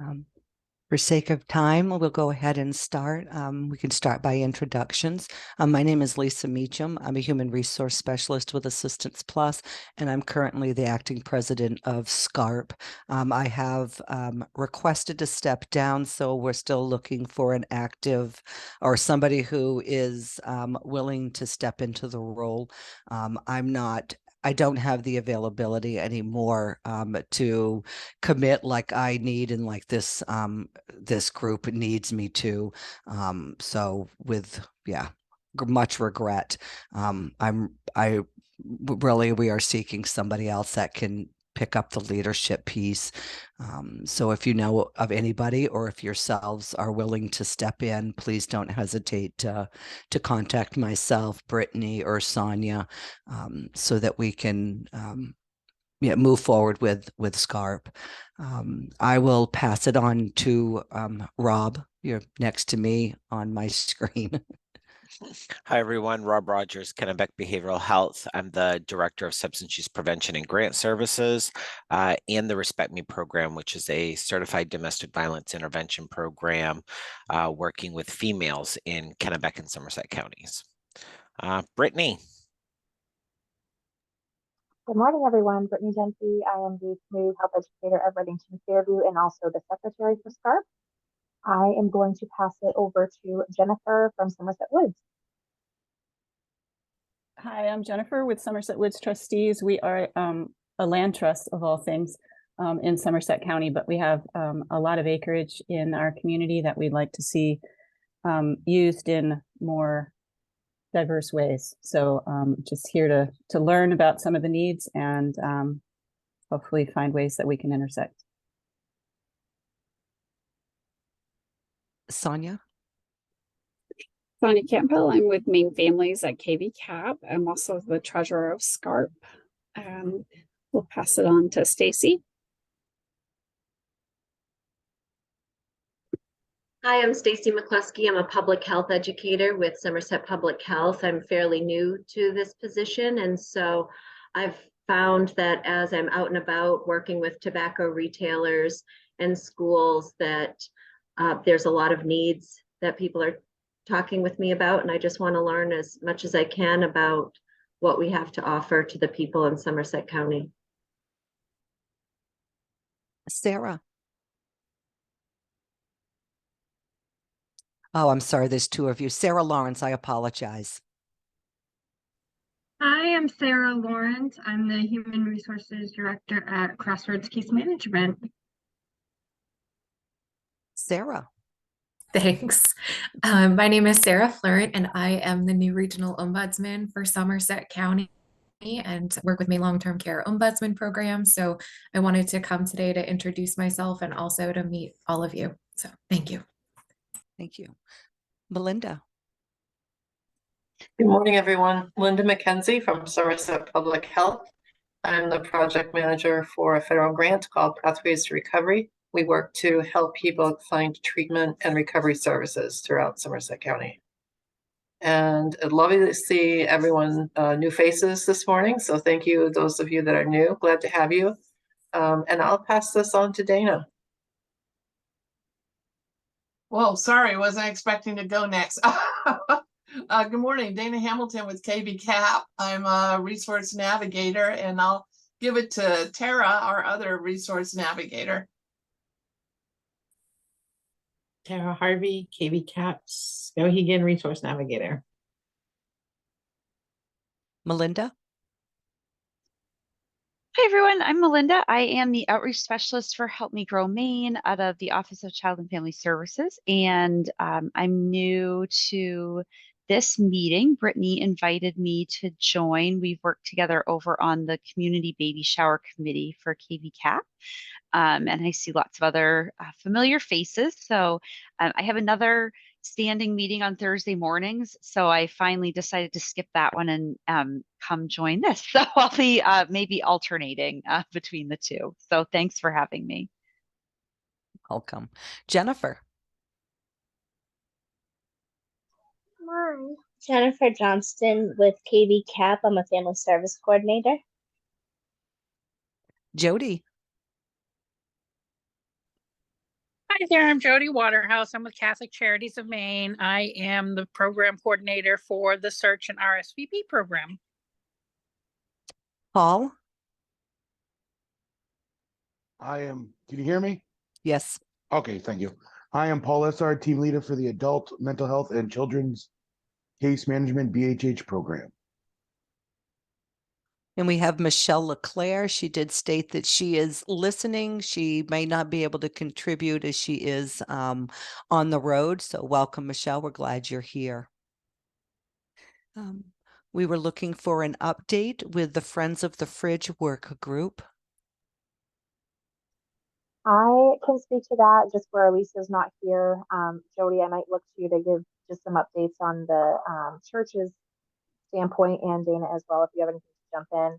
Um, for sake of time, we'll go ahead and start. We can start by introductions. My name is Lisa Meacham. I'm a human resource specialist with Assistance Plus, and I'm currently the acting president of SCARP. I have requested to step down, so we're still looking for an active or somebody who is willing to step into the role. I don't have the availability anymore to commit like I need and like this group needs me to. So with much regret, I really we are seeking somebody else that can pick up the leadership piece. So if you know of anybody or if yourselves are willing to step in, please don't hesitate to contact myself, Brittany, or Sonia, so that we can move forward with SCARP. I will pass it on to Rob. You're next to me on my screen. Hi, everyone. Rob Rogers, Kennebec Behavioral Health. I'm the Director of Substance Use Prevention and Grant Services and the Respect Me program, which is a certified domestic violence intervention program working with females in Kennebec and Somerset counties. Brittany. Good morning, everyone. Brittany Dempsey. I am the Community Health Educator at Redington Fairview and also the Secretary for SCARP. I am going to pass it over to Jennifer from Somerset Woods. Hi, I'm Jennifer with Somerset Woods Trustees. We are a land trust of all things in Somerset County, but we have a lot of acreage in our community that we'd like to see used in more diverse ways. So just here to learn about some of the needs and hopefully find ways that we can intersect. Sonia. Sonia Campbell. I'm with Maine Families at KV Cap. I'm also the treasurer of SCARP. We'll pass it on to Stacy. Hi, I'm Stacy McCluskey. I'm a public health educator with Somerset Public Health. I'm fairly new to this position, and so I've found that as I'm out and about working with tobacco retailers and schools that there's a lot of needs that people are talking with me about, and I just want to learn as much as I can about what we have to offer to the people in Somerset County. Sarah. Oh, I'm sorry. There's two of you. Sarah Lawrence, I apologize. Hi, I'm Sarah Lawrence. I'm the Human Resources Director at Crossroads Case Management. Sarah. Thanks. My name is Sarah Florent, and I am the new Regional Ombudsman for Somerset County and work with Maine Long-Term Care Ombudsman Program. So I wanted to come today to introduce myself and also to meet all of you. So thank you. Thank you. Melinda. Good morning, everyone. Linda McKenzie from Somerset Public Health. I'm the project manager for a federal grant called Pathways to Recovery. We work to help people find treatment and recovery services throughout Somerset County. And I'd love to see everyone, new faces this morning. So thank you, those of you that are new. Glad to have you. And I'll pass this on to Dana. Whoa, sorry, wasn't expecting to go next. Good morning, Dana Hamilton with KB Cap. I'm a resource navigator, and I'll give it to Tara, our other resource navigator. Tara Harvey, KB Cap's Skowhegan Resource Navigator. Melinda. Hi, everyone. I'm Melinda. I am the outreach specialist for Help Me Grow Maine out of the Office of Child and Family Services. And I'm new to this meeting. Brittany invited me to join. We've worked together over on the Community Baby Shower Committee for KV Cap. And I see lots of other familiar faces. So I have another standing meeting on Thursday mornings. So I finally decided to skip that one and come join this. So I'll be maybe alternating between the two. So thanks for having me. Welcome. Jennifer. Hi, Jennifer Johnston with KV Cap. I'm a family service coordinator. Jody. Hi there, I'm Jody Waterhouse. I'm with Catholic Charities of Maine. I am the program coordinator for the Search and RSVP program. Paul? Can you hear me? Yes. Okay, thank you. I am Paul SR, team leader for the Adult Mental Health and Children's Case Management BHH program. And we have Michelle LeClaire. She did state that she is listening. She may not be able to contribute as she is on the road. So welcome, Michelle. We're glad you're here. We were looking for an update with the Friends of the Fridge work group. I can speak to that just where Lisa's not here. Jody, I might look to you to give just some updates on the church's standpoint, and Dana as well, if you have anything to jump in.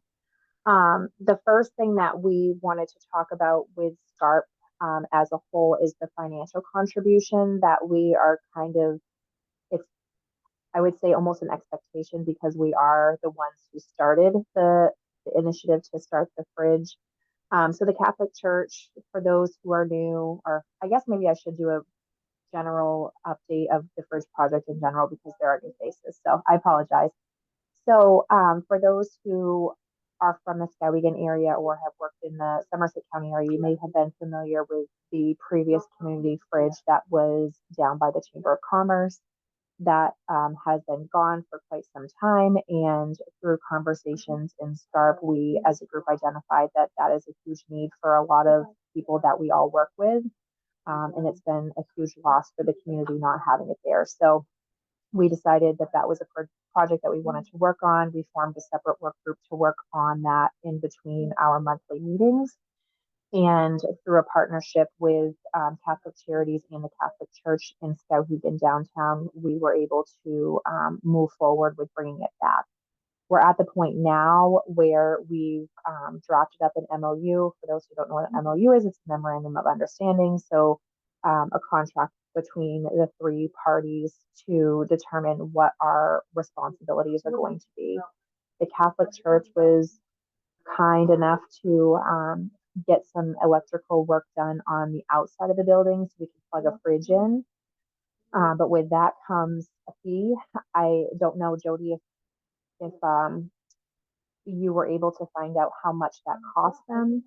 The first thing that we wanted to talk about with SCARP as a whole is the financial contribution that we are it's, I would say, almost an expectation because we are the ones who started the initiative to start the fridge. So the Catholic Church, for those who are new, or I guess maybe I should do a general update of the fridge project in general because there are new faces. So I apologize. So for those who are from the Skowhegan area or have worked in the Somerset County area, you may have been familiar with the previous community fridge that was down by the Chamber of Commerce that has been gone for quite some time. And through conversations in SCARP, we as a group identified that that is a huge need for a lot of people that we all work with. And it's been a huge loss for the community not having it there. So we decided that that was a project that we wanted to work on. We formed a separate work group to work on that in between our monthly meetings. And through a partnership with Catholic Charities and the Catholic Church in Skowhegan downtown, we were able to move forward with bringing it back. We're at the point now where we've drafted up an MOU. For those who don't know what an MOU is, it's a memorandum of understanding. So a contract between the three parties to determine what our responsibilities are going to be. The Catholic Church was kind enough to get some electrical work done on the outside of the building so we can plug a fridge in. But with that comes a fee. I don't know, Jody, if you were able to find out how much that cost them.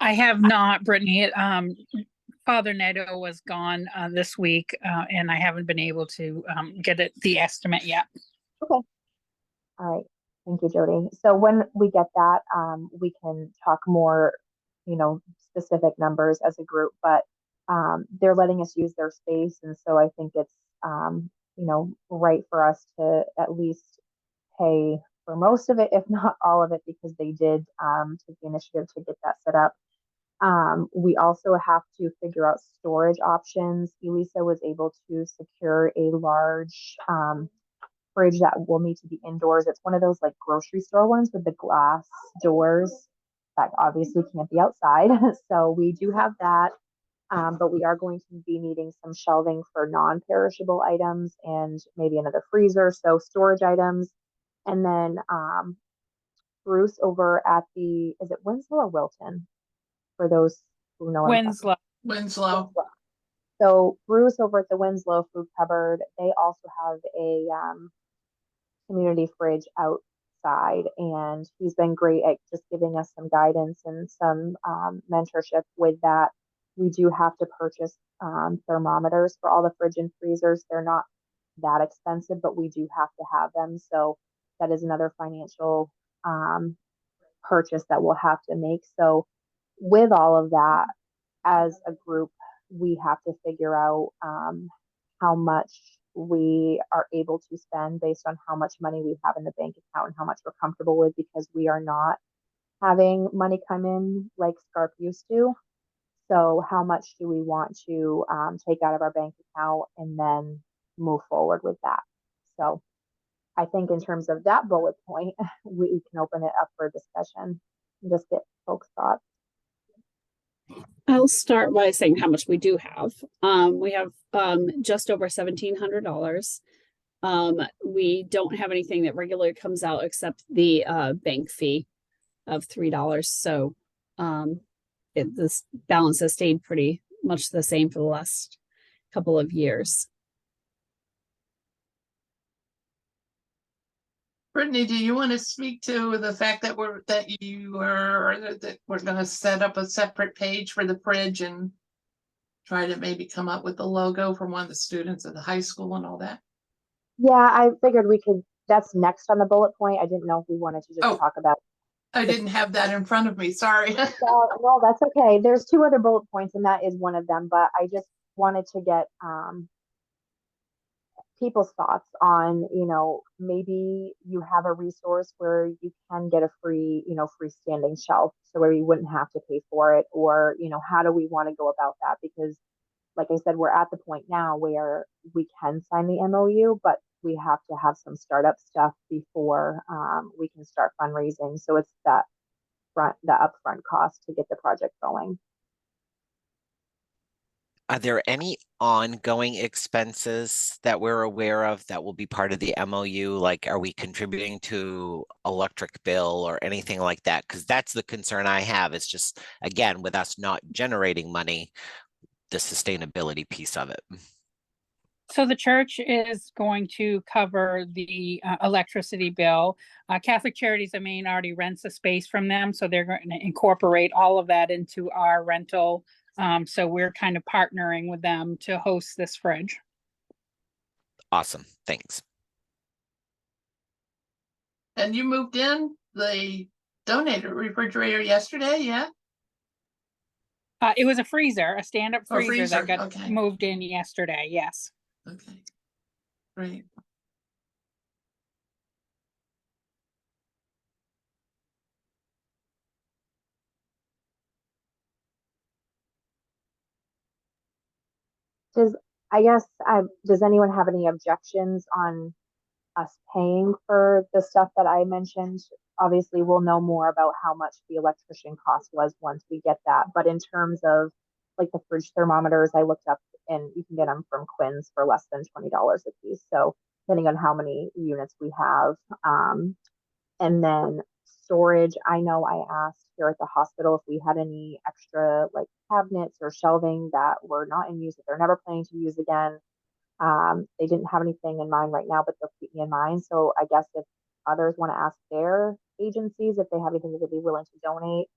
I have not, Brittany. Father Neto was gone this week, and I haven't been able to get the estimate yet. Okay. All right. Thank you, Jody. So when we get that, we can talk more, specific numbers as a group, but they're letting us use their space. And so I think it's, right for us to at least pay for most of it, if not all of it, because they did take the initiative to get that set up. We also have to figure out storage options. Elisa was able to secure a large fridge that will need to be indoors. It's one of those like grocery store ones with the glass doors that obviously can't be outside. So we do have that, but we are going to be needing some shelving for non-perishable items and maybe another freezer. So storage items. And then Bruce over at is it Winslow or Wilton? For those who know. Winslow. So Bruce over at the Winslow Food Cupboard, they also have a community fridge outside, and he's been great at just giving us some guidance and some mentorship with that. We do have to purchase thermometers for all the fridge and freezers. They're not that expensive, but we do have to have them. So that is another financial purchase that we'll have to make. So with all of that, as a group, we have to figure out how much we are able to spend based on how much money we have in the bank account and how much we're comfortable with, because we are not having money come in like SCARP used to. So how much do we want to take out of our bank account and then move forward with that? So I think in terms of that bullet point, we can open it up for discussion and just get folks' thoughts. I'll start by saying how much we do have. We have just over $1,700. We don't have anything that regularly comes out except the bank fee of $3. So this balance has stayed pretty much the same for the last couple of years. Brittany, do you want to speak to the fact that we're going to set up a separate page for the fridge and try to maybe come up with a logo for one of the students at the high school and all that? Yeah, I figured we could, that's next on the bullet point. I didn't know if we wanted to just talk about. I didn't have that in front of me. Sorry. No, that's okay. There's 2 other bullet points and that is one of them, but I just wanted to get people's thoughts on, maybe you have a resource where you can get a free, freestanding shelf, so where you wouldn't have to pay for it, or, how do we want to go about that? Because like I said, we're at the point now where we can sign the MOU, but we have to have some startup stuff before we can start fundraising. So it's the upfront cost to get the project going. Are there any ongoing expenses that we're aware of that will be part of the MOU? Like, are we contributing to electric bill or anything like that? Because that's the concern I have. It's just, again, with us not generating money, the sustainability piece of it. So the church is going to cover the electricity bill. Catholic Charities of Maine already rents a space from them, so they're going to incorporate all of that into our rental. So we're kind of partnering with them to host this fridge. Awesome, thanks. And you moved in the donated refrigerator yesterday, yeah? It was a freezer, a stand-up freezer that got okay. moved in yesterday, yes. Okay, great. Does anyone have any objections on us paying for the stuff that I mentioned? Obviously, we'll know more about how much the electrician cost was once we get that. But in terms of like the fridge thermometers, I looked up and you can get them from Quinn's for less than $20 a piece. So depending on how many units we have. And then storage, I know I asked here at the hospital if we had any extra like cabinets or shelving that were not in use, that they're never planning to use again. They didn't have anything in mind right now, but they'll keep me in mind. So I guess if others want to ask their agencies if they have anything that they'd be willing to donate,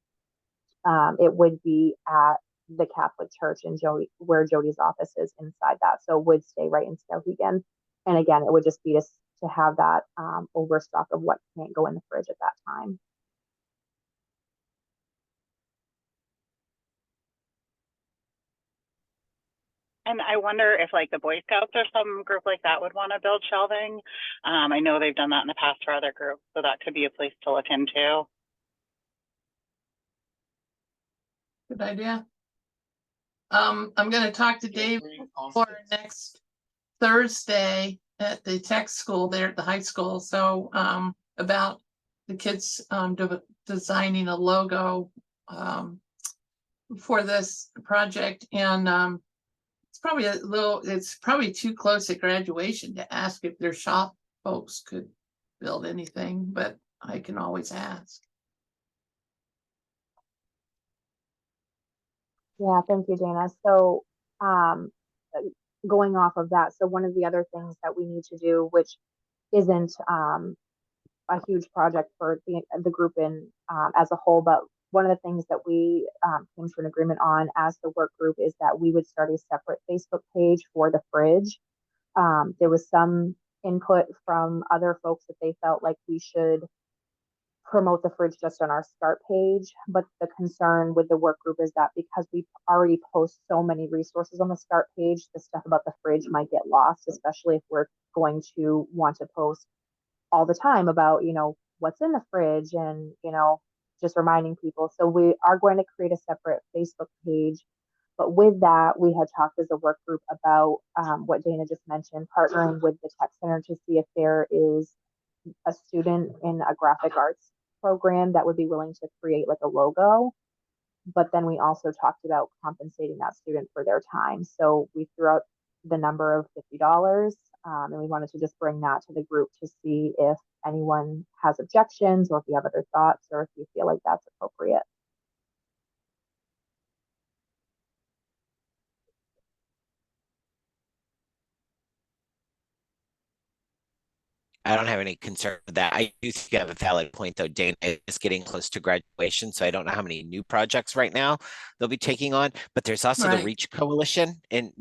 it would be at the Catholic Church in where Jody's office is inside that. So it would stay right in Skowhegan. And again, it would just be to have that overstock of what can't go in the fridge at that time. And I wonder if like the Boy Scouts or some group like that would want to build shelving. I know they've done that in the past for other groups, so that could be a place to look into. Good idea. I'm going to talk to Dave for next Thursday at the tech school there at the high school. So about the kids designing a logo for this project. And it's probably too close at graduation to ask if their shop folks could build anything, but I can always ask. Yeah, thank you, Dana. So going off of that, so one of the other things that we need to do, which isn't a huge project for the group in as a whole, but one of the things that we came to an agreement on as the work group is that we would start a separate Facebook page for the fridge. There was some input from other folks that they felt like we should promote the fridge just on our SCARP page, but the concern with the work group is that because we already post so many resources on the SCARP page, the stuff about the fridge might get lost, especially if we're going to want to post all the time about, what's in the fridge and, just reminding people. So we are going to create a separate Facebook page. But with that, we had talked as a work group about what Dana just mentioned, partnering with the Tech Center to see if there is a student in a graphic arts program that would be willing to create like a logo. But then we also talked about compensating that student for their time. So we threw out the number of $50, and we wanted to just bring that to the group to see if anyone has objections or if you have other thoughts or if you feel like that's appropriate. I don't have any concern with that. I do think you have a valid point, though. Dana is getting close to graduation, so I don't know how many new projects right now they'll be taking on. But there's also the Right. Reach Coalition, and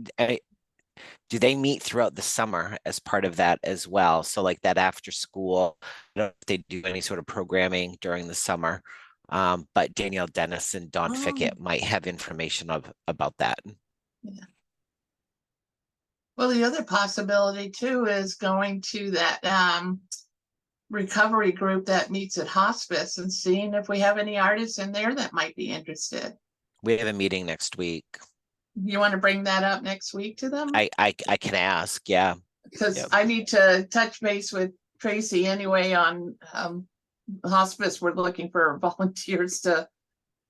do they meet throughout the summer as part of that as well? So like that after school, I don't know if they do any sort of programming during the summer. But Danielle Dennis and Don Fickett might have information about that. Yeah. Well, the other possibility too is going to that recovery group that meets at hospice and seeing if we have any artists in there that might be interested. We have a meeting next week. You want to bring that up next week to them? I can ask, yeah. Because Yep. I need to touch base with Tracy anyway on hospice. We're looking for volunteers to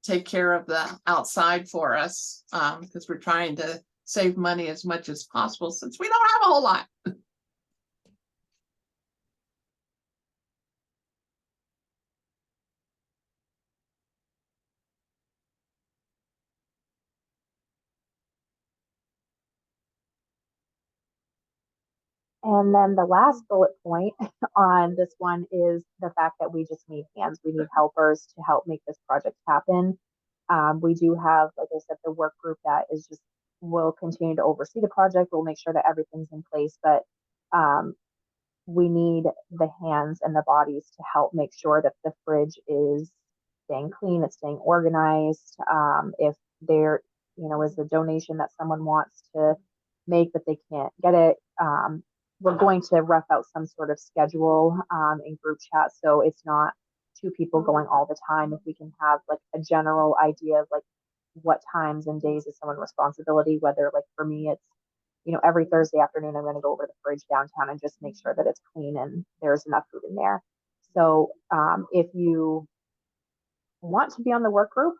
take care of the outside for us because we're trying to save money as much as possible since we don't have a whole lot. And then the last bullet point on this one is the fact that we just need hands. We need helpers to help make this project happen. We do have, like I said, the work group that is just will continue to oversee the project. We'll make sure that everything's in place, but we need the hands and the bodies to help make sure that the fridge is staying clean, it's staying organized. If there, is a donation that someone wants to make but they can't get it, we're going to rough out some sort of schedule in group chat so it's not two people going all the time. If we can have like a general idea of like what times and days is someone's responsibility, whether like for me it's every Thursday afternoon I'm going to go over to the fridge downtown and just make sure that it's clean and there's enough food in there. So if you want to be on the work group,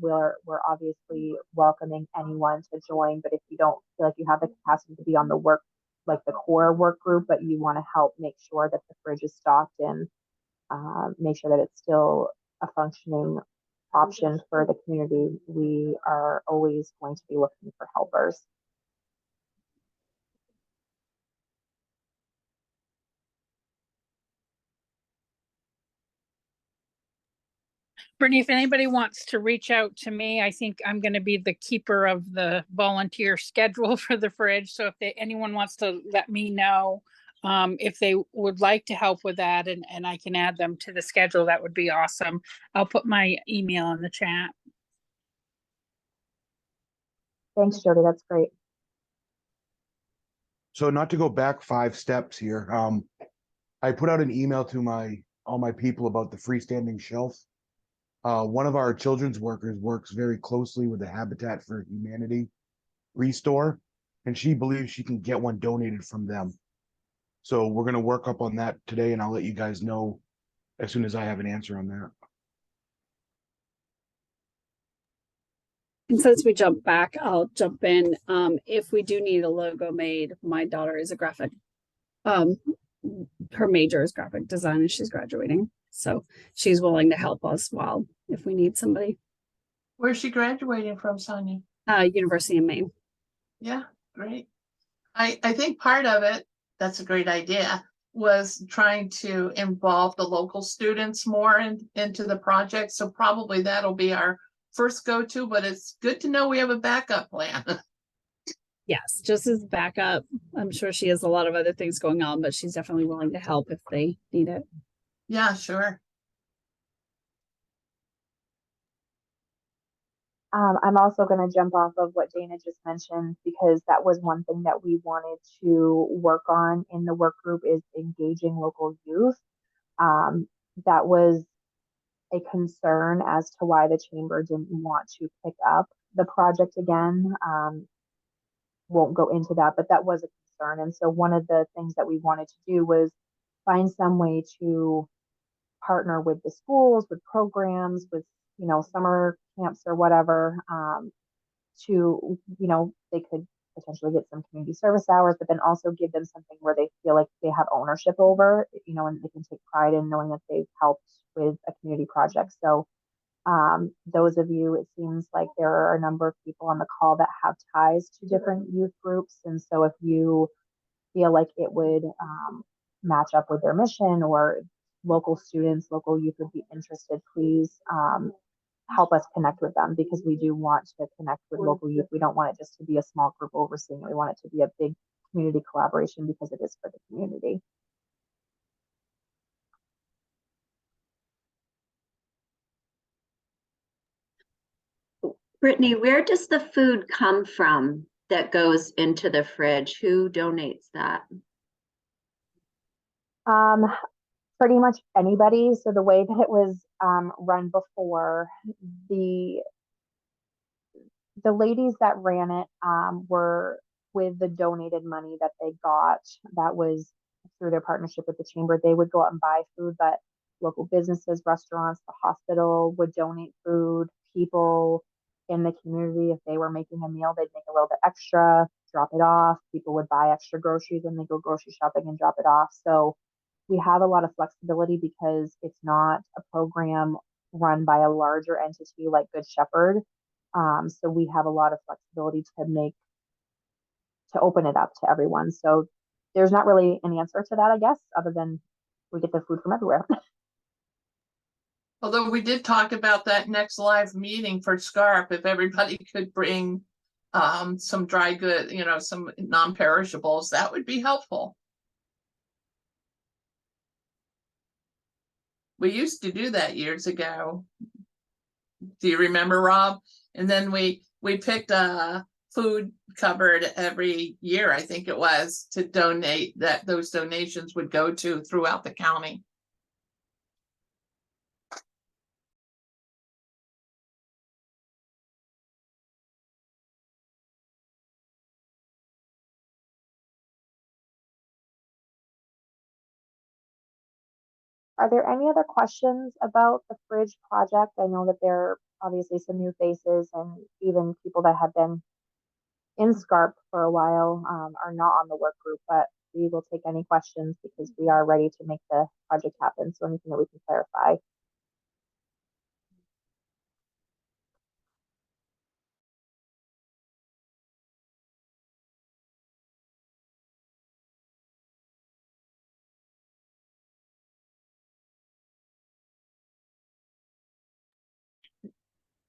we're obviously welcoming anyone to join, but if you don't feel like you have the capacity to be on the work, like the core work group, but you want to help make sure that the fridge is stocked and make sure that it's still a functioning option for the community, we are always going to be looking for helpers. Brittany, if anybody wants to reach out to me, I think I'm going to be the keeper of the volunteer schedule for the fridge. So if anyone wants to let me know if they would like to help with that and I can add them to the schedule, that would be awesome. I'll put my email in the chat. Thanks, Jody. That's great. So not to go back 5 steps here, I put out an email to all my people about the freestanding shelf. One of our children's workers works very closely with the Habitat for Humanity Restore, and she believes she can get one donated from them. So we're going to work up on that today, and I'll let you guys know as soon as I have an answer on that. And since we jump back, I'll jump in. If we do need a logo made, my daughter is a graphic. Her major is graphic design and she's graduating. So she's willing to help us well if we need somebody. Where's she graduating from, Sonia? University of Maine. Yeah, great. I think part of it, that's a great idea, was trying to involve the local students more into the project. So probably that'll be our first go-to, but it's good to know we have a backup plan. Yes, just as backup. I'm sure she has a lot of other things going on, but she's definitely willing to help if they need it. Yeah, sure. I'm also going to jump off of what Dana just mentioned because that was one thing that we wanted to work on in the work group is engaging local youth. That was a concern as to why the chamber didn't want to pick up the project again. Won't go into that, but that was a concern. And so one of the things that we wanted to do was find some way to partner with the schools, with programs, with summer camps or whatever, to they could potentially get some community service hours, but then also give them something where they feel like they have ownership over, and they can take pride in knowing that they've helped with a community project. So those of you, it seems like there are a number of people on the call that have ties to different youth groups. And so if you feel like it would match up with their mission, or local students, local youth would be interested, please help us connect with them, because we do want to connect with local youth. We don't want it just to be a small group overseeing it. We want it to be a big community collaboration, because it is for the community. Brittany, where does the food come from that goes into the fridge? Who donates that? Pretty much anybody. So the way that it was run before, the ladies that ran it were with the donated money that they got. That was through their partnership with the chamber. They would go out and buy food, but local businesses, restaurants, the hospital would donate food. People in the community, if they were making a meal, they'd make a little bit extra, drop it off. People would buy extra groceries when they go grocery shopping and drop it off. So we have a lot of flexibility, because it's not a program run by a larger entity like Good Shepherd. So we have a lot of flexibility to open it up to everyone. So there's not really an answer to that, I guess, other than we get the food from everywhere. Although we did talk about that next live meeting for SCARP, if everybody could bring some dry good, some non-perishables, that would be helpful. We used to do that years ago. Do you remember, Rob? And then we picked a food cupboard every year, I think it was, to donate, that those donations would go to throughout the county. Are there any other questions about the fridge project? I know that there are obviously some new faces, and even people that have been in SCARP for a while are not on the work group, but we will take any questions, because we are ready to make the project happen. So anything that we can clarify.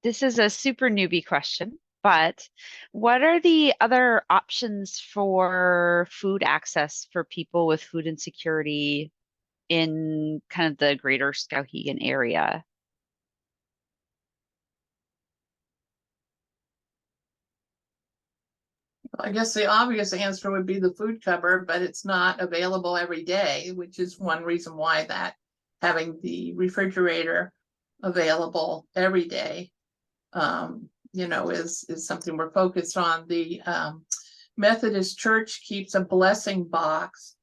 This is a super newbie question, but what are the other options for food access for people with food insecurity in kind of the greater Skowhegan area? I guess the obvious answer would be the food cupboard, but it's not available every day, which is one reason why that having the refrigerator available every day, is something we're focused on. The Methodist Church keeps a blessing box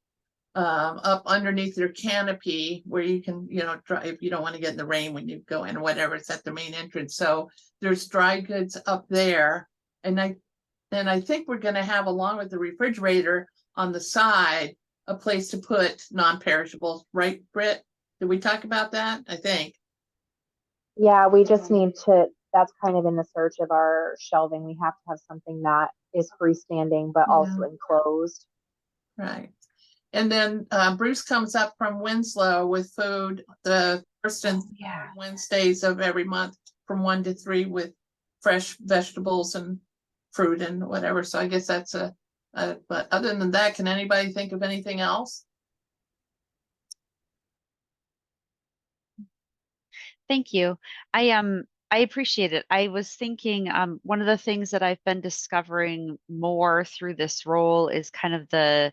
up underneath their canopy, where you can, dry, if you don't want to get in the rain when you go in, whatever, it's at the main entrance. So there's dry goods up there. And I think we're going to have, along with the refrigerator on the side, a place to put non-perishables, right, Britt? Did we talk about that? I think. Yeah, we just need to, that's kind of in the search of our shelving. We have to have something that is freestanding, but also enclosed. Right. And then Bruce comes up from Winslow with food the first and Wednesdays of every month from 1 to 3 with fresh vegetables and fruit and whatever. So I guess that's but other than that, can anybody think of anything else? Thank you. I appreciate it. I was thinking one of the things that I've been discovering more through this role is kind of the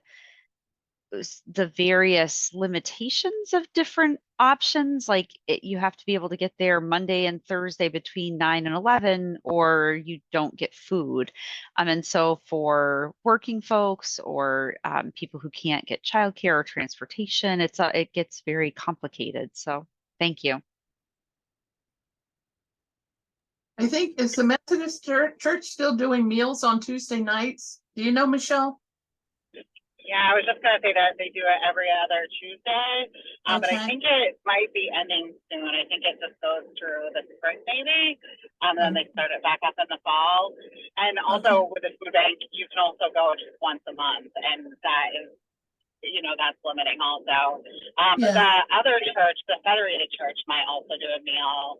various limitations of different options. Like you have to be able to get there Monday and Thursday between 9 and 11, or you don't get food. And so for working folks or people who can't get childcare or transportation, it gets very complicated. So thank you. I think, is the Methodist Church still doing meals on Tuesday nights? Do you know, Michelle? Yeah, I was just going to say that they do it every other Tuesday, but I think it might be ending soon. I think it just goes through the spring maybe, and then they start it back up in the fall. And also with the food bank, you can also go just once a month, and that is you know, that's limiting also. Yeah. The other church, the Federated Church, might also do a meal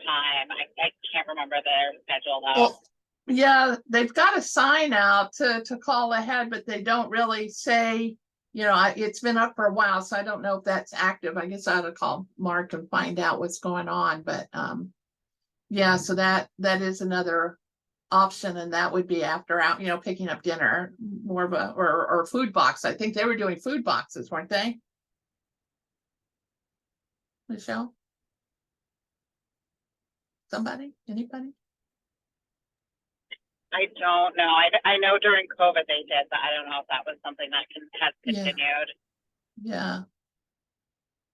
time. I can't remember their schedule though. Well, yeah, they've got a sign out to call ahead, but they don't really say, you know, it's been up for a while, so I don't know if that's active. I guess I ought to call Mark and find out what's going on. But yeah, so that is another option, and that would be after out, you know, picking up dinner, more of a or food box. I think they were doing food boxes, weren't they? Michelle? Somebody? Anybody? I don't know. I know during COVID they did, but I don't know if that was something that has continued. Yeah.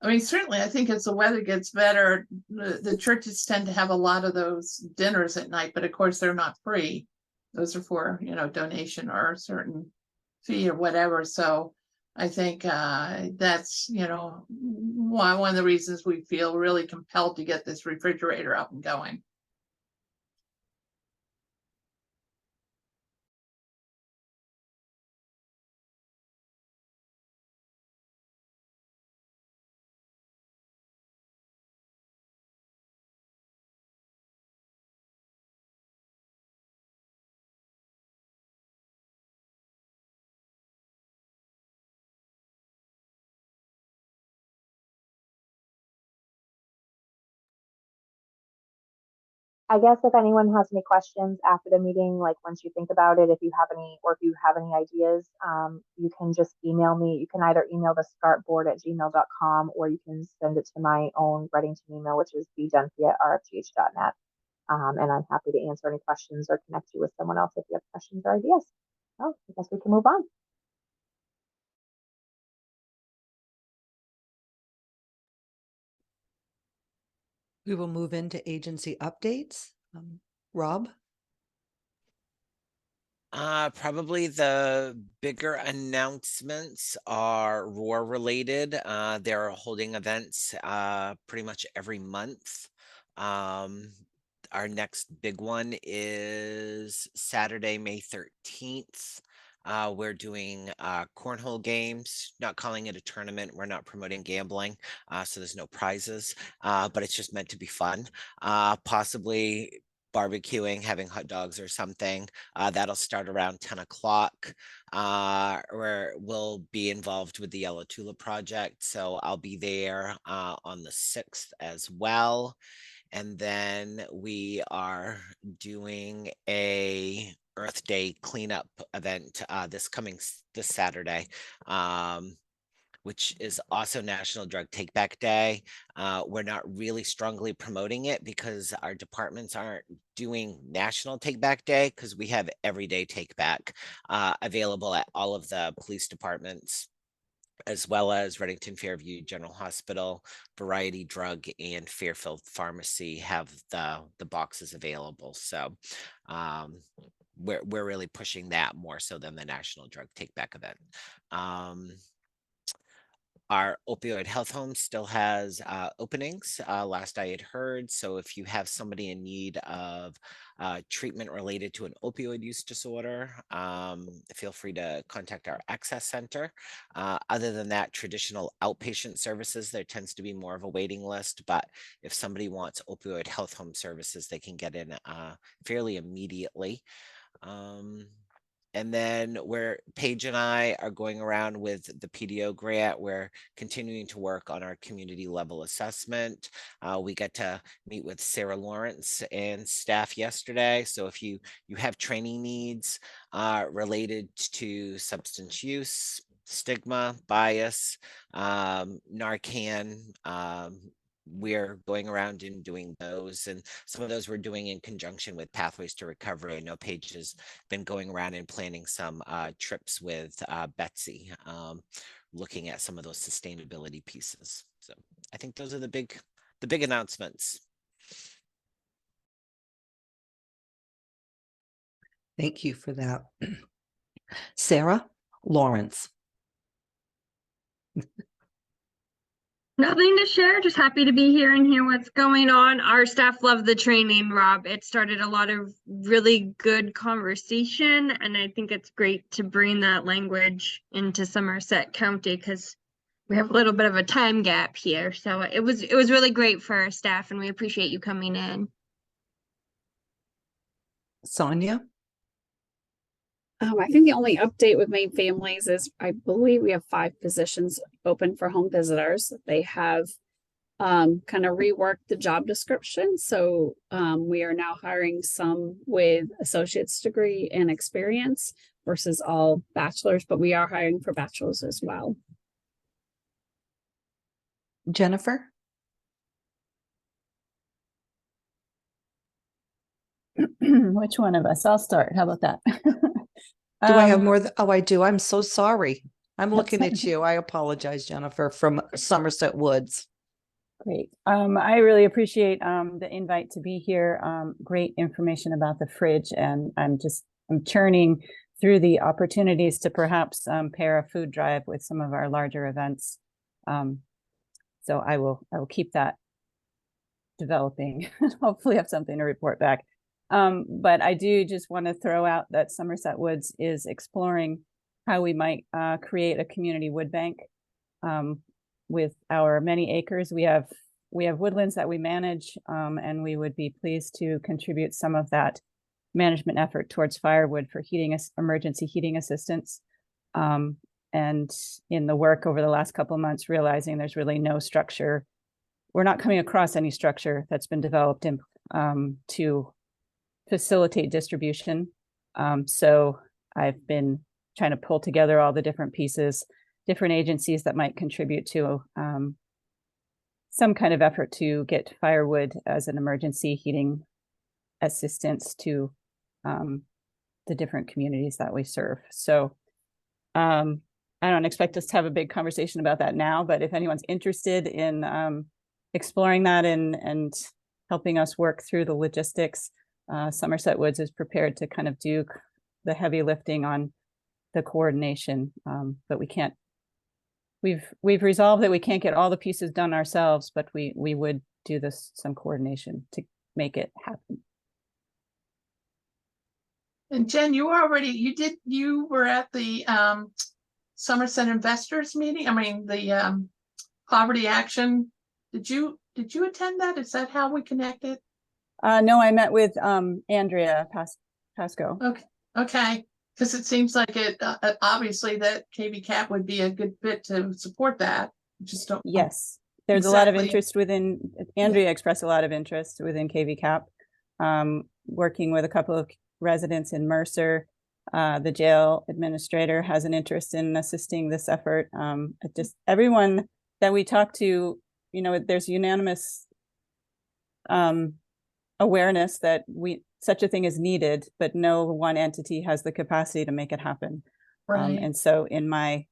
I mean, certainly, I think as the weather gets better, the churches tend to have a lot of those dinners at night, but of course they're not free. Those are for, you know, donation or a certain fee or whatever. So I think that's, you know, one of the reasons we feel really compelled to get this refrigerator up and going. I guess if anyone has any questions after the meeting, like once you think about it, if you have any, or if you have any ideas, you can just email me. You can either email the scarpboard@gmail.com, or you can send it to my own Reddington email, which is bdunphy@rfgh.net. And I'm happy to answer any questions or connect you with someone else if you have questions or ideas. So I guess we can move on. We will move into agency updates. Rob? Probably the bigger announcements are ROAR related. They're holding events pretty much every month. Our next big one is Saturday, May 13th. We're doing cornhole games, not calling it a tournament. We're not promoting gambling, so there's no prizes, but it's just meant to be fun. Possibly barbecuing, having hot dogs or something. That'll start around 10 o'clock. Where we'll be involved with the Yellow Tulip Project, so I'll be there on the 6th as well. And then we are doing a Earth Day cleanup event this Saturday, which is also National Drug Take Back Day. We're not really strongly promoting it because our departments aren't doing National Take Back Day, because we have everyday take back available at all of the police departments, as well as Reddington Fairview General Hospital, Variety Drug, and Fairfield Pharmacy have the boxes available. So we're really pushing that more so than the National Drug Take Back event. Our opioid health home still has openings, last I had heard. So if you have somebody in need of treatment related to an opioid use disorder, feel free to contact our access center. Other than that, traditional outpatient services, there tends to be more of a waiting list, but if somebody wants opioid health home services, they can get in fairly immediately. And then where Paige and I are going around with the PDO grant, we're continuing to work on our community level assessment. We got to meet with Sarah Lawrence and staff yesterday. So if you have training needs related to substance use, stigma, bias, Narcan, we're going around and doing those, and some of those we're doing in conjunction with Pathways to Recovery. I know Paige has been going around and planning some trips with Betsy, looking at some of those sustainability pieces. So I think those are the big announcements. Thank you for that. Sarah Lawrence. Nothing to share, just happy to be here and hear what's going on. Our staff loved the training, Rob. It started a lot of really good conversation, and I think it's great to bring that language into Somerset County because we have a little bit of a time gap here. So it was really great for our staff, and we appreciate you coming in. Sonia? I think the only update with Maine Families is I believe we have 5 positions open for home visitors. They have kind of reworked the job description. So we are now hiring some with associate's degree and experience versus all bachelors, but we are hiring for bachelors as well. Jennifer? Which one of us? I'll start. How about that? Do I have more? Oh, I do. I'm so sorry. I'm looking fine. at you. I apologize, Jennifer, from Somerset Woods. Great. I really appreciate the invite to be here. Great information about the fridge, and I'm churning through the opportunities to perhaps pair a food drive with some of our larger events. So I will keep that developing and hopefully have something to report back. But I do just want to throw out that Somerset Woods is exploring how we might create a community wood bank. With our many acres, we have woodlands that we manage, and we would be pleased to contribute some of that management effort towards firewood for emergency heating assistance. And in the work over the last couple of months, realizing there's really no structure, we're not coming across any structure that's been developed to facilitate distribution. So I've been trying to pull together all the different pieces, different agencies that might contribute to some kind of effort to get firewood as an emergency heating assistance to the different communities that we serve. So I don't expect us to have a big conversation about that now, but if anyone's interested in exploring that and helping us work through the logistics, Somerset Woods is prepared to kind of do the heavy lifting on the coordination, but we've resolved that we can't get all the pieces done ourselves, but we would do some coordination to make it happen. And Jen, you were at the Somerset Investors meeting. I mean, the Poverty Action. Did you attend that? Is that how we connected? No, I met with Andrea Pasco. Okay. Because it seems like it obviously that KB Cap would be a good fit to support that. Just don't. Yes, there's a lot of interest within. Andrea expressed a lot of interest within KB Cap, working with a couple of residents in Mercer. The jail administrator has an interest in assisting this effort. Just everyone that we talk to, there's unanimous awareness that such a thing is needed, but no one entity has the capacity to make it happen. Right. And so in my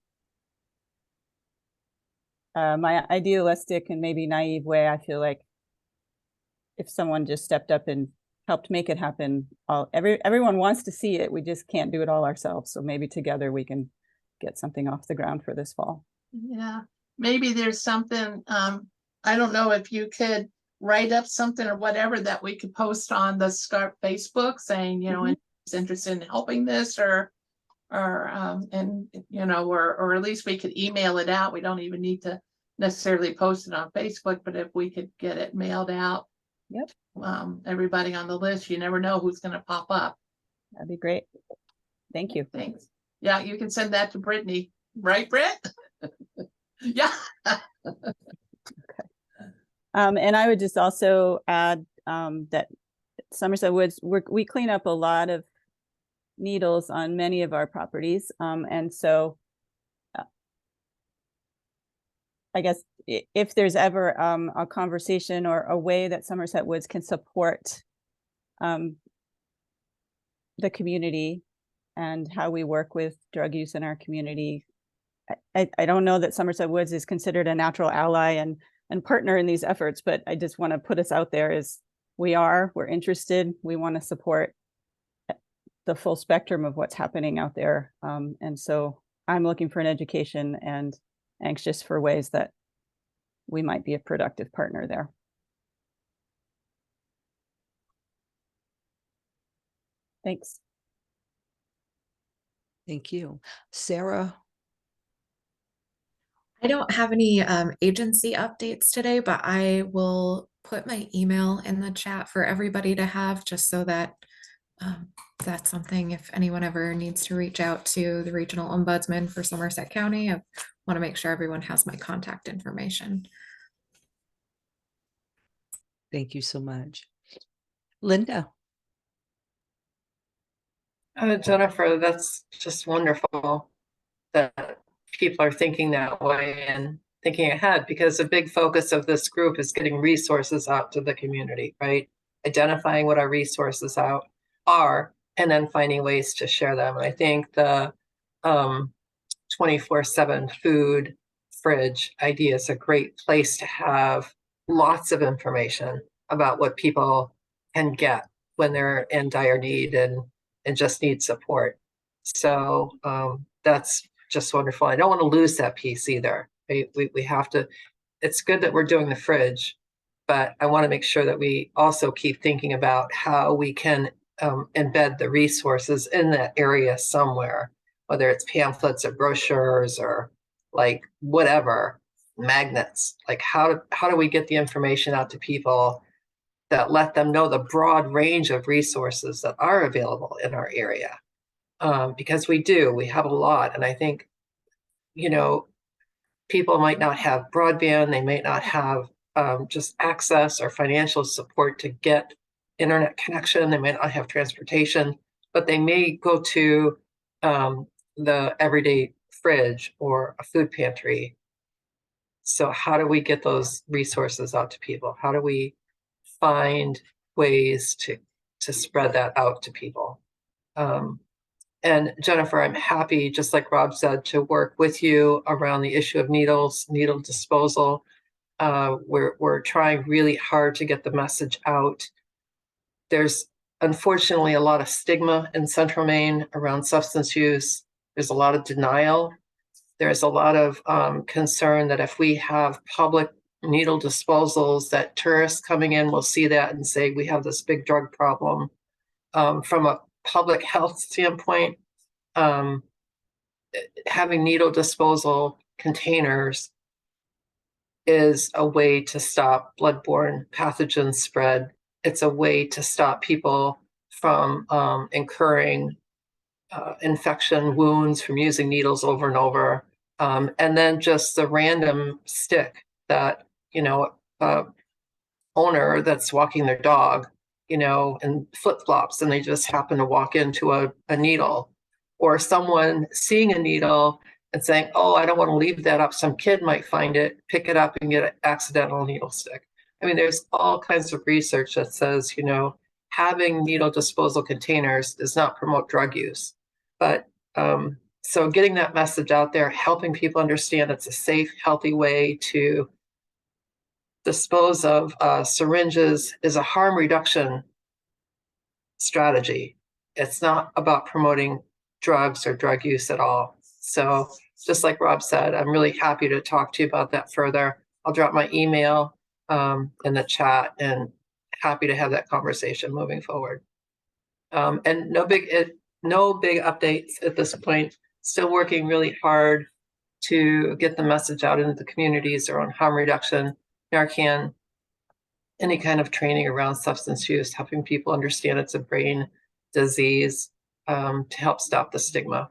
idealistic and maybe naive way, I feel like if someone just stepped up and helped make it happen, everyone wants to see it. We just can't do it all ourselves. So maybe together we can get something off the ground for this fall. Yeah, maybe there's something, I don't know if you could write up something or whatever that we could post on the SCARP Facebook saying, is interested in helping this or at least we could email it out. We don't even need to necessarily post it on Facebook, but if we could get it mailed out. Yep. Everybody on the list, you never know who's going to pop up. That'd be great. Thank you. Thanks. Yeah, you can send that to Brittany, right, Britt? Yeah. Okay. And I would just also add that Somerset Woods, we clean up a lot of needles on many of our properties. And so I guess if there's ever a conversation or a way that Somerset Woods can support the community and how we work with drug use in our community, I don't know that Somerset Woods is considered a natural ally and partner in these efforts, but I just want to put us out there as we're interested. We want to support the full spectrum of what's happening out there. And so I'm looking for an education and anxious for ways that we might be a productive partner there. Thanks. Thank you. Sarah? I don't have any agency updates today, but I will put my email in the chat for everybody to have, just so that that's something, if anyone ever needs to reach out to the regional ombudsman for Somerset County, I want to make sure everyone has my contact information. Thank you so much. Linda? Jennifer, that's just wonderful that people are thinking that way and thinking ahead, because a big focus of this group is getting resources out to the community, right? Identifying what our resources out are, and then finding ways to share them. And I think the 24/7 food fridge idea is a great place to have lots of information about what people can get when they're in dire need and just need support. So that's just wonderful. I don't want to lose that piece either. We have to, it's good that we're doing the fridge, but I want to make sure that we also keep thinking about how we can embed the resources in that area somewhere, whether it's pamphlets or brochures or like whatever, magnets. Like how do we get the information out to people that let them know the broad range of resources that are available in our area? Because we have a lot. And I think, you know, people might not have broadband, they might not have just access or financial support to get internet connection, they might not have transportation, but they may go to the everyday fridge or a food pantry. So how do we get those resources out to people? How do we find ways to spread that out to people? And Jennifer, I'm happy, just like Rob said, to work with you around the issue of needle disposal. We're trying really hard to get the message out. There's unfortunately a lot of stigma in Central Maine around substance use. There's a lot of denial. There's a lot of concern that if we have public needle disposals, that tourists coming in will see that and say, we have this big drug problem. From a public health standpoint, having needle disposal containers is a way to stop bloodborne pathogen spread. It's a way to stop people from incurring infection wounds from using needles over and over. And then just the random stick that, you know, owner that's walking their dog, you know, in flip-flops, and they just happen to walk into a needle, or someone seeing a needle and saying, oh, I don't want to leave that up. Some kid might find it, pick it up and get an accidental needle stick. I mean, there's all kinds of research that says, you know, having needle disposal containers does not promote drug use. But so getting that message out there, helping people understand it's a safe, healthy way to dispose of syringes is a harm reduction strategy. It's not about promoting drugs or drug use at all. So just like Rob said, I'm really happy to talk to you about that further. I'll drop my email in the chat, and happy to have that conversation moving forward. And no big updates at this point. Still working really hard to get the message out into the communities around harm reduction, Narcan, any kind of training around substance use, helping people understand it's a brain disease, to help stop the stigma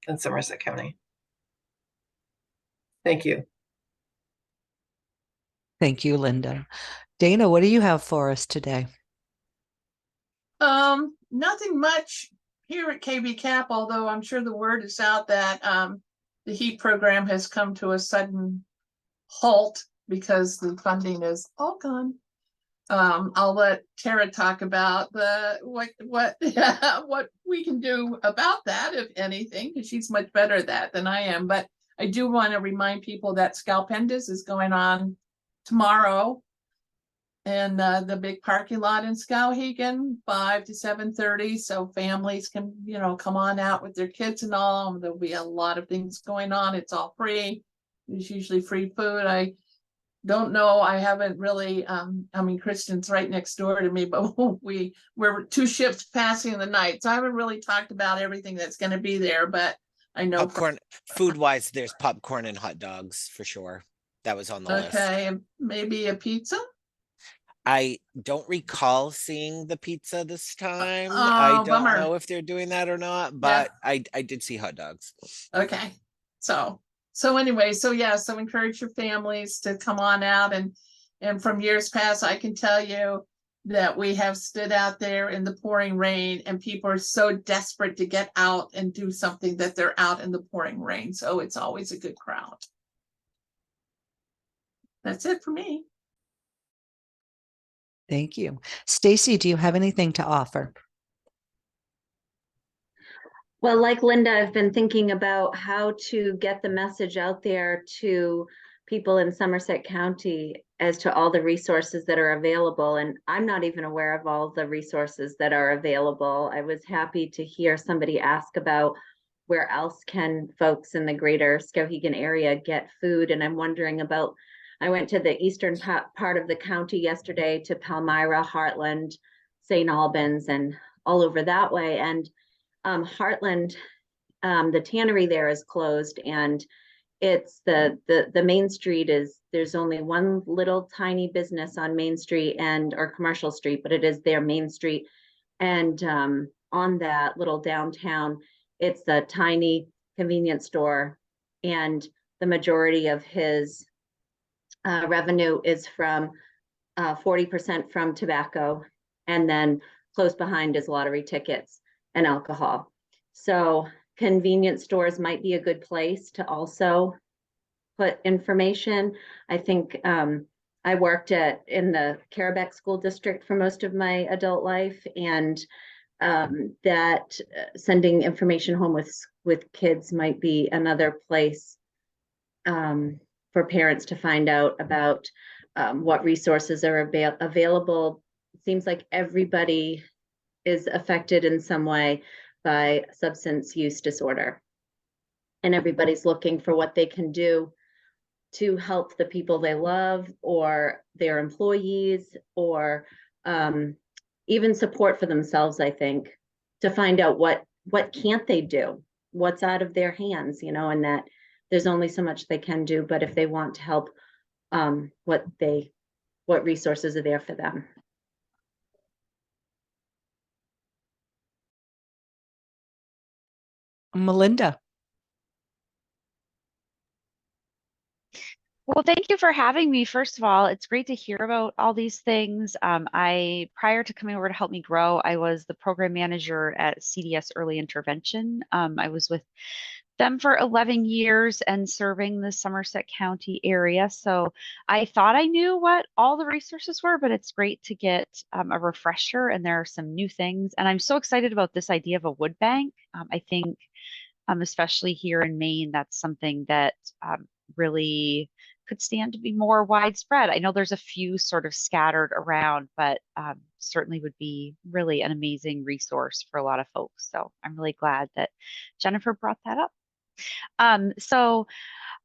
in Somerset County. Thank you. Thank you, Linda. Dana, what do you have for us today? Nothing much here at KB Cap, although I'm sure the word is out that the HEAP program has come to a sudden halt because the funding is all gone. I'll let Tara talk about what we can do about that, if anything, because she's much better at that than I am. But I do want to remind people that Scalpendus is going on tomorrow in the big parking lot in Skowhegan, 5 to 7:30. So families can, you know, come on out with their kids and all. There'll be a lot of things going on. It's all free. There's usually free food. I don't know. I haven't really, I mean, Kristen's right next door to me, but we're two ships passing the night. So I haven't really talked about everything that's going to be there, but I know. Popcorn, food wise, there's popcorn and hot dogs for sure. That was on the list. Okay, and maybe a pizza? I don't recall seeing the pizza this time. Oh, I don't bummer. know if they're doing that or not, but I did see hot dogs. Okay, so anyway, so yeah, so encourage your families to come on out, and from years past, I can tell you that we have stood out there in the pouring rain, and people are so desperate to get out and do something that they're out in the pouring rain. So it's always a good crowd. That's it for me. Thank you. Stacy, do you have anything to offer? Well, like Linda, I've been thinking about how to get the message out there to people in Somerset County as to all the resources that are available. And I'm not even aware of all the resources that are available. I was happy to hear somebody ask about where else can folks in the greater Skowhegan area get food. And I'm wondering about, I went to the eastern part of the county yesterday to Palmyra, Heartland, St. Albans, and all over that way. And Heartland, the tannery there is closed, and it's the main street is, there's only one little tiny business on Main Street or Commercial Street, but it is their main street. And on that little downtown, it's a tiny convenience store, and the majority of his revenue is from 40% from tobacco, and then close behind is lottery tickets and alcohol. So convenience stores might be a good place to also put information. I think I worked in the Carabec School District for most of my adult life, and that sending information home with kids might be another place for parents to find out about what resources are available. It seems like everybody is affected in some way by substance use disorder, and everybody's looking for what they can do to help the people they love or their employees, or even support for themselves, I think, to find out what can't they do, what's out of their hands, and that there's only so much they can do, but if they want to help, what resources are there for them. Melinda. Well, thank you for having me. First of all, it's great to hear about all these things. Prior to coming over to Help Me Grow, I was the program manager at CDS Early Intervention. I was with them for 11 years and serving the Somerset County area. So I thought I knew what all the resources were, but it's great to get a refresher, and there are some new things. And I'm so excited about this idea of a wood bank. I think, especially here in Maine, that's something that really could stand to be more widespread. I know there's a few sort of scattered around, but certainly would be really an amazing resource for a lot of folks. So I'm really glad that Jennifer brought that up.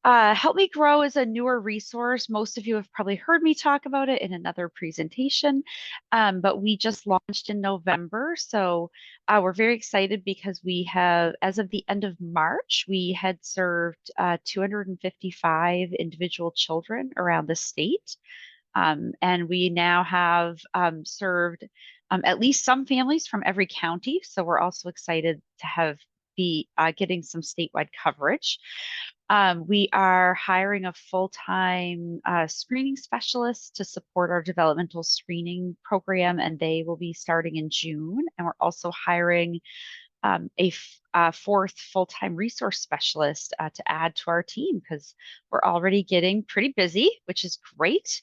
Help Me Grow is a newer resource. Most of you have probably heard me talk about it in another presentation, but we just launched in November. So we're very excited because we have, as of the end of March, we had served 255 individual children around the state. And we now have served at least some families from every county. So we're also excited to be getting some statewide coverage. We are hiring a full-time screening specialist to support our developmental screening program, and they will be starting in June. And we're also hiring a fourth full-time resource specialist to add to our team, because we're already getting pretty busy, which is great.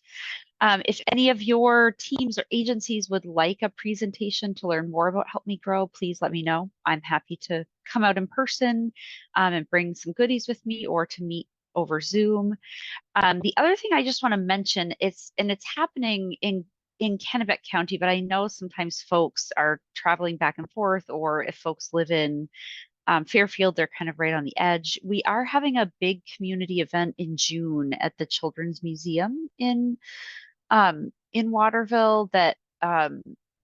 If any of your teams or agencies would like a presentation to learn more about Help Me Grow, please let me know. I'm happy to come out in person and bring some goodies with me, or to meet over Zoom. The other thing I just want to mention is, and it's happening in Kennebec County, but I know sometimes folks are traveling back and forth, or if folks live in Fairfield, they're kind of right on the edge. We are having a big community event in June at the Children's Museum in Waterville that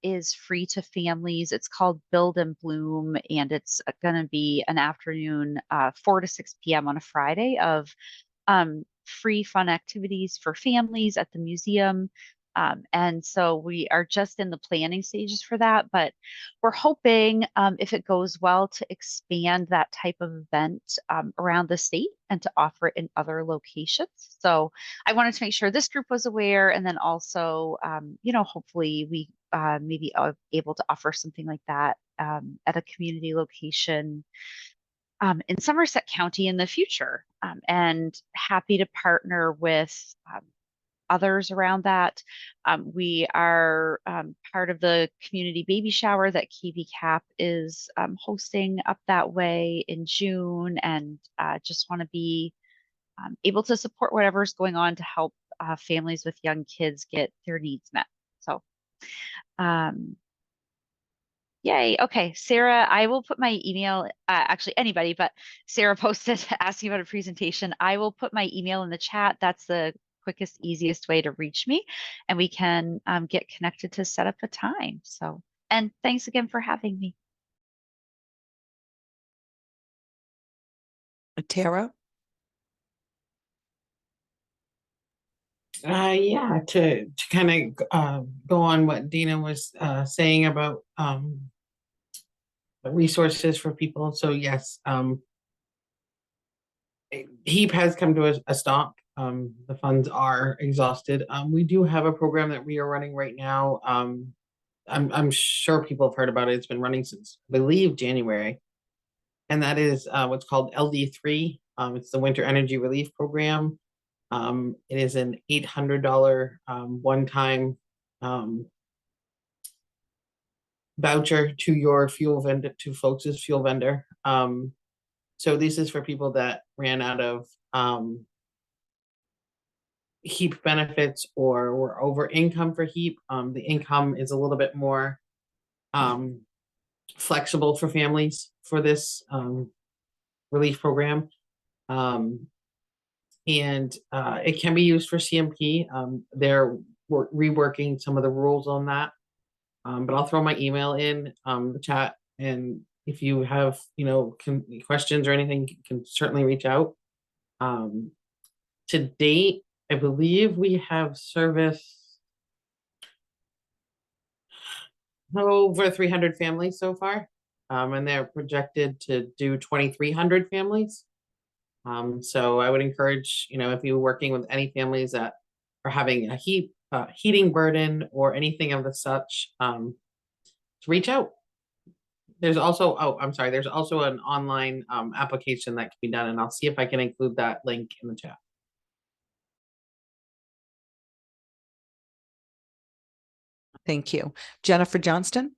is free to families. It's called Build and Bloom, and it's going to be an afternoon, 4 to 6 p.m. on a Friday of free fun activities for families at the museum. And so we are just in the planning stages for that, but we're hoping, if it goes well, to expand that type of event around the state and to offer it in other locations. So I wanted to make sure this group was aware, and then also, hopefully we maybe are able to offer something like that at a community location in Somerset County in the future, and happy to partner with others around that. We are part of the community baby shower that KV-CAP is hosting up that way in June, and just want to be able to support whatever's going on to help families with young kids get their needs met. So yay. Okay, Sarah, I will put my email, actually anybody, but Sarah posted asking about a presentation. I will put my email in the chat. That's the quickest, easiest way to reach me, and we can get connected to set up a time. So, and thanks again for having me. Tara? Yeah, to kind of go on what Dina was saying about resources for people. So yes, HEAP has come to a stop. The funds are exhausted. We do have a program that we are running right now. I'm sure people have heard about it. It's been running since, I believe, January. And that is what's called LD3. It's the Winter Energy Relief Program. It is an $800 one-time voucher to your fuel vendor, to folks' fuel vendor. So this is for people that ran out of HEAP benefits or were over income for HEAP. The income is a little bit more flexible for families for this relief program. And it can be used for CMP. They're reworking some of the rules on that. But I'll throw my email in the chat, and if you have questions or anything, you can certainly reach out. To date, I believe we have serviced over 300 families so far, and they're projected to do 2,300 families. So I would encourage, if you're working with any families that are having a heating burden or anything of the such, to reach out. There's also, there's also an online application that can be done, and I'll see if I can include that link in the chat. Thank you. Jennifer Johnston?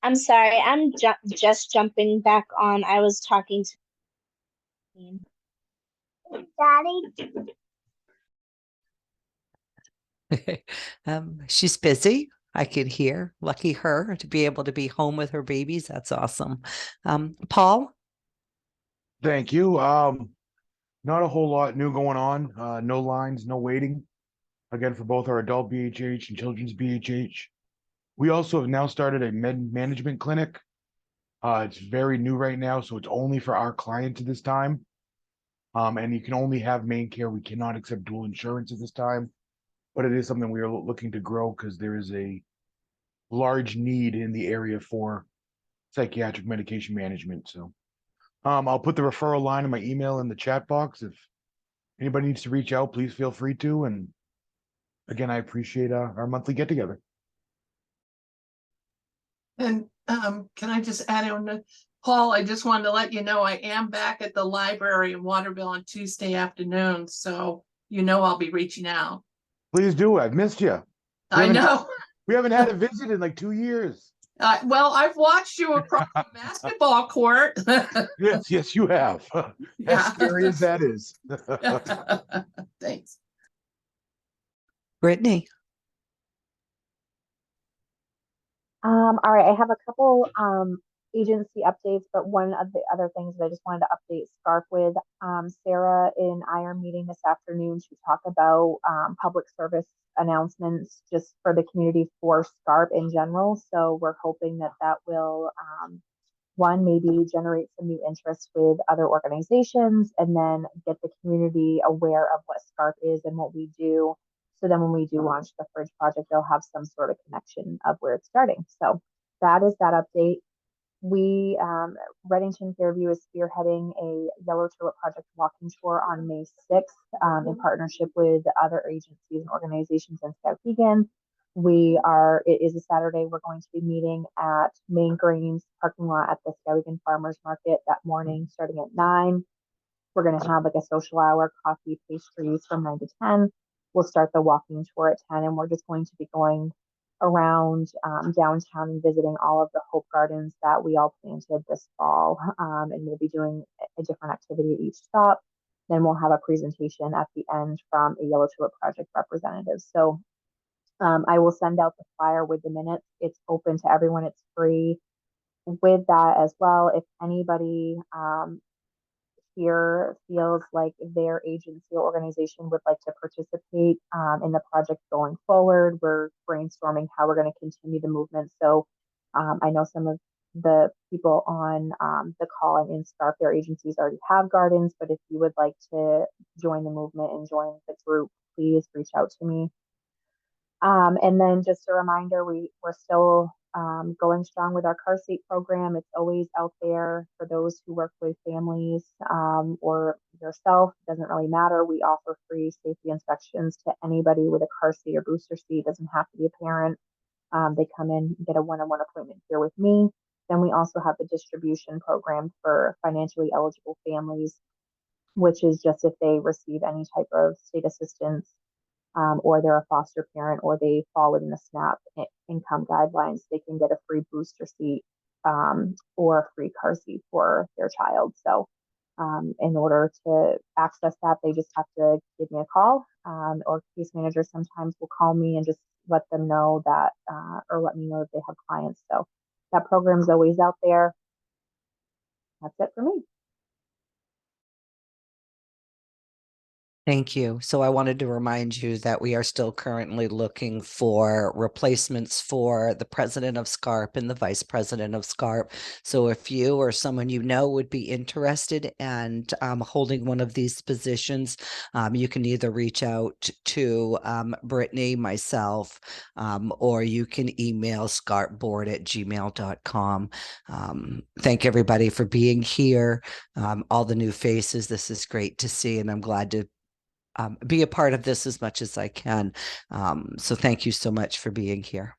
I'm sorry, I'm just jumping back on. I was talking to Daddy. She's busy. I could hear. Lucky her to be able to be home with her babies. That's awesome. Paul? Thank you. Not a whole lot new going on. No lines, no waiting. Again, for both our adult BHH and children's BHH. We also have now started a med management clinic. It's very new right now, so it's only for our clients at this time. And you can only have main care. We cannot accept dual insurance at this time, but it is something we are looking to grow because there is a large need in the area for psychiatric medication management. So I'll put the referral line in my email in the chat box. If anybody needs to reach out, please feel free to. And again, I appreciate our monthly get together. And can I just add on, Paul, I just wanted to let you know I am back at the library in Waterville on Tuesday afternoon, so I'll be reaching out. Please do. I've missed you. I know. We haven't had a visit in like 2 years. Well, I've watched you across the basketball court. Yes, you have. As scary as that is. Thanks. Brittany. All right, I have a couple agency updates, but one of the other things that I just wanted to update SCARP with. Sarah and I are meeting this afternoon to talk about public service announcements just for the community for SCARP in general. So we're hoping that that will, one, maybe generate some new interest with other organizations, and then get the community aware of what SCARP is and what we do. So then when we do launch the fridge project, they'll have some sort of connection of where it's starting. So that is that update. We, Reddington Fairview is spearheading a Yellow Tulip Project walking tour on May 6th in partnership with other agencies and organizations in Skowhegan. It is a Saturday. We're going to be meeting at Main Greens parking lot at the Skowhegan Farmers Market that morning, starting at 9. We're going to have like a social hour, coffee, pastries from 9 to 10. We'll start the walking tour at 10, and we're just going to be going around downtown and visiting all of the Hope Gardens that we all planted this fall. And we'll be doing a different activity at each stop. Then we'll have a presentation at the end from a Yellow Tulip Project representative. So I will send out the flyer with the minutes. It's open to everyone. It's free. With that as well, if anybody here feels like their agency or organization would like to participate in the project going forward, we're brainstorming how we're going to continue the movement. So I know some of the people on the call and in SCARP, their agencies already have gardens, but if you would like to join the movement and join the group, please reach out to me. And then just a reminder, we're still going strong with our car seat program. It's always out there for those who work with families or yourself. It doesn't really matter. We offer free safety inspections to anybody with a car seat or booster seat. It doesn't have to be a parent. They come in and get a one-on-one appointment here with me. Then we also have the distribution program for financially eligible families, which is just if they receive any type of state assistance, or they're a foster parent, or they fall within the SNAP income guidelines, they can get a free booster seat or a free car seat for their child. So in order to access that, they just have to give me a call, or case managers sometimes will call me and just let them know that, or let me know that they have clients. So that program is always out there. That's it for me. Thank you. So I wanted to remind you that we are still currently looking for replacements for the president of SCARP and the vice president of SCARP. So if you or someone you know would be interested in holding one of these positions, you can either reach out to Brittany, myself, or you can email scarpboard@gmail.com. Thank everybody for being here. All the new faces. This is great to see, and I'm glad to be a part of this as much as I can. So thank you so much for being here.